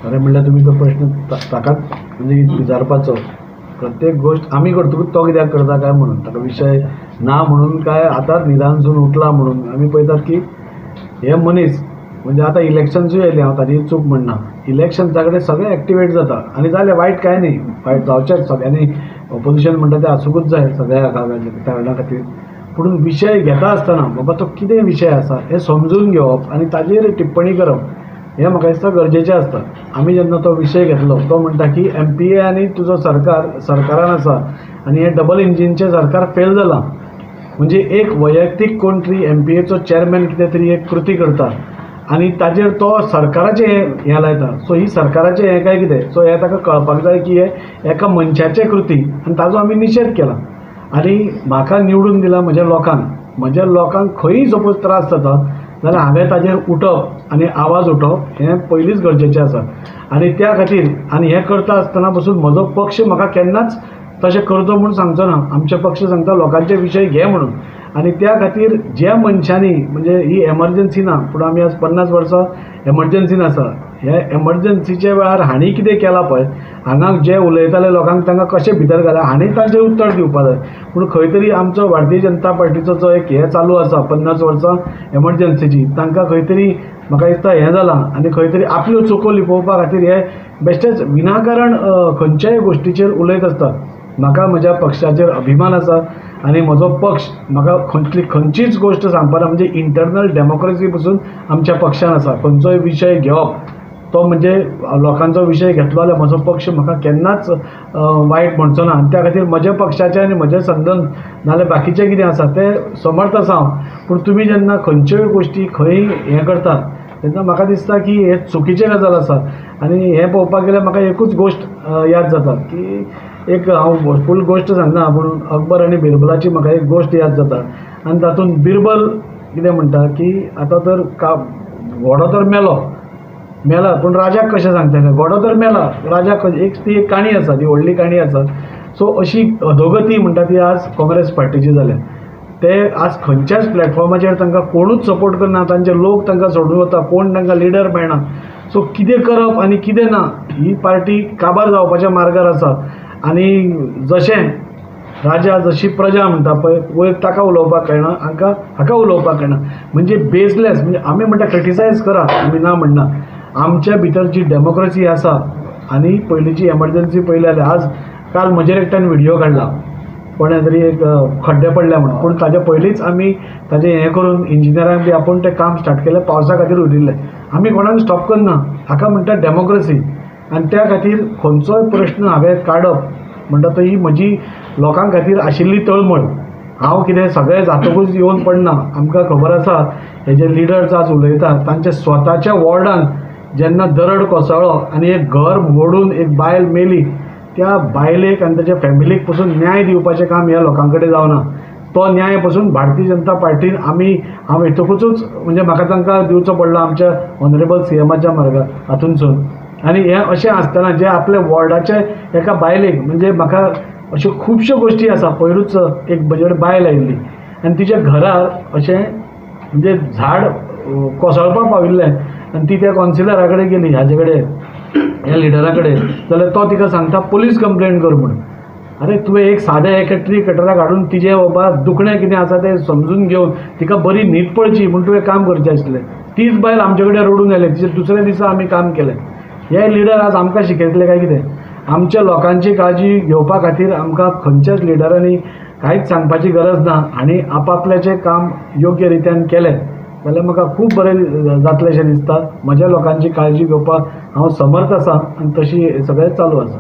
अरे म्हणल्यार तुमी तो प्रश्न ताकाच म्हणजे विचारपाचो. प्रत्येक गोष्ट आमी करतकूच तो कित्याक करता काय म्हणून, ताका विशय ना म्हणून काय आतांच न्हिदानसून उठला म्हणून आमी पळयतात की हे मनीस म्हणजे आतां इलेक्शन्सूय येयलीं, हांव ताची चूक म्हणना, इलेक्शन्सा कडेन सगळें एक्टिवेट जाता आनी जालें, वायट कांय न्ही, वायट जावचेंच, सगळ्यांनी ऑपोजिशन म्हणटा तें आसूंकूच जाय सगळ्या कारणां खातीर. पूण विशय घेता आसतना बाबा तो कितें विशय आसा हें समजून घेवप आनी ताजेर टिप्पणी करप हें म्हाका दिसता गरजेचें आसता. आमी जेन्ना तो विशय घेतलो, तो म्हणटा की MPA आनी तुजो सरकारान आसा आनी हें डबल इंजिनचें सरकार फेल जालां. म्हणजे एक वैयक्तीक कोण तरी MPAचो चेअरमॅन कितें तरी एक कृती करता आनी ताजेर तो सरकाराचें हें लायता. सो ही सरकाराचें हें काय कितें? सो हें ताका कळपाक जाय की हें एका मनशाचें कृती आनी ताजो आमी निशेध केला. आनी म्हाका निवडून दिला म्हज्या लोकांक खंयी सपोज त्रास जाता जाल्यार हांवें ताजेर उठप आनी आवाज उठोवप हें पयलींच गरजेचें आसा. आनी त्या खातीर आनी हें करता आसतना पसून म्हजो पक्ष म्हाका केन्नाच तशें करचो म्हूण सांगचो ना. आमचे पक्ष सांगता लोकांचे विशय घे म्हणून. आनी त्या खातीर ज्या मनशांनी म्हणजे ही एमर्जन्सी ना, पूण आमी आज 50 वर्सां एमर्जन्सीन आसा. हे एमर्जन्सीच्या वेळार हांणी कितें केलां पळय, हांगा जे उलयताले लोकांक तांकां कशें भितर घाल्या हांणी तांचें उत्तर दिवपाक जाय. पूण खंय तरी आमचो भारतीय जनता पार्टीचो जो एक हें चालू आसा 50 वर्सां एमर्जन्सीची, तांकां खंय तरी म्हाका दिसता हें जालां आनी खंय तरी आपल्यो चुको लिपोवपा खातीर हे बेश्टेच विनाकारण खंयच्याय गोश्टीचेर उलयत आसतात. म्हाका म्हज्या पक्षाचेर अभिमान आसा आनी म्हजो पक्ष म्हाका खंयचीच गोश्ट सांगपाना, म्हणजे इंटरनल डेमोक्रेसी पसून आमच्या पक्षान आसा. खंयचोय विशय घेवप तो म्हणजे लोकांचो विशय घेतलो जाल्यार म्हजो पक्ष म्हाका केन्नाच वायट म्हणचो ना. आनी त्या खातीर म्हज्या पक्षाचें आनी म्हजें संघटन नाल्यार बाकीचें कितें आसा तें समर्थ आसा हांव. पूण तुमी जेन्ना खंयच्योय गोश्टी खंय हें करतात तेन्ना म्हाका दिसता की हे चुकीचें गजाल आसा. आनी हें पळोवपाक गेल्यार म्हाका एकूच गोश्ट याद जाता की एक हांव फूल गोश्ट सांगना पूण अकबर आनी बिरबलाची म्हाका एक गोश्ट याद जाता. आनी तातूंत बिरबल कितें म्हणटा की आतां तर घोडो तर मेला पूण राजाक कशें सांगतले, घोडो तर मेला राजाक ती एक काणी आसा, ती व्हडली काणी आसा. सो अशी अधोगती म्हणटा ती आज काँग्रेस पार्टीची जाल्या. ते आज खंयच्याच प्लॅटफॉर्माचेर तांकां कोणूच सपोर्ट करना, तांचे लोक तांकां सोडून वता, कोण तांकां लिडर मेळना. सो कितें करप आनी कितें ना ही पार्टी काबार जावपाच्या मार्गार आसा. आनी जशें राजा जशी प्रजा म्हणटा पळय वयर ताका उलोवपाक कळना, हाका उलोवपाक कळना. म्हणजे बेजलेस, म्हणजे आमी म्हणटा क्रिटिसायज करा, आमी ना म्हणना. आमच्या भितर जी डेमोक्रेसी आसा आनी पयलींची एमर्जन्सी पळयली जाल्यार आज काल म्हजेर एकट्यान व्हिडिओ काडला, कोणें तरी एक खड्डे पडल्या म्हणून, पूण ताजे पयलींच आमी ताजें हें करून इंजिनियरांक बी आपूण तें काम स्टार्ट केलें, पावसा खातीर उरिल्लें. आमी कोणाक स्टॉप करना, हाका म्हणटा डेमोक्रेसी. आनी त्या खातीर खंयचोय प्रश्न हांवें काडप म्हणटा तो ही म्हजी लोकां खातीर आशिल्ली तळमळ. हांव कितें सगळें जातकूच येवन पडना. आमकां खबर आसा हे जे लिडर्स आज उलयता तांच्या स्वताच्या वॉर्डान जेन्ना दरड कोसळ्ळो आनी एक घर मोडून एक बायल मेली, त्या बायलेक आनी ताच्या फॅमिलीक पसून न्याय दिवपाचें काम ह्या लोकां कडेन जावना. तो न्याय पसून भारतीय जनता पार्टीन हांव हेतूकूच म्हणजे म्हाका तांकां दिवचो पडलो आमच्या ऑनरेबल CMच्या मार्गार हातूनसून. आनी हें अशें आसतना जे आपल्या वॉर्डाचे एका बायलेक म्हणजे म्हाका अश्यो खुबश्यो गोश्टी आसा. पयरूच एक म्हजे कडेन बायल आयिल्ली आनी तिच्या घरार अशें म्हणजे झाड कोसळपाक पाविल्लें आनी ती त्या कॉन्सिलरा कडेन गेली, हाजे कडेन ह्या लिडरा कडेन, जाल्यार तो तिका सांगता पुलीस कंप्लेंट कर म्हणून. अरे तुवें एक सादें एक ट्री कटराक हाडून तिजें बाबा दुखणें कितें आसा तें समजून घेवन तिका बरी न्हीद पडची म्हूण तुवें काम करचें आसलें. तीच बायल आमचे कडेन रडून आयली, तिचे दुसऱ्या दिसा आमी काम केलें. हे लिडर आज आमकां शिकयतले काय कितें? आमच्या लोकांची काळजी घेवपा खातीर आमकां खंयच्याच लिडरांनी कांयच सांगपाची गरज ना. आनी आपापल्याचें काम योग्य रित्यान केलें जाल्यार म्हाका खूब बरें जातलें अशें दिसता. म्हज्या लोकांची काळजी घेवपाक हांव समर्थ आसा आनी तशी सगळें चालू आसा.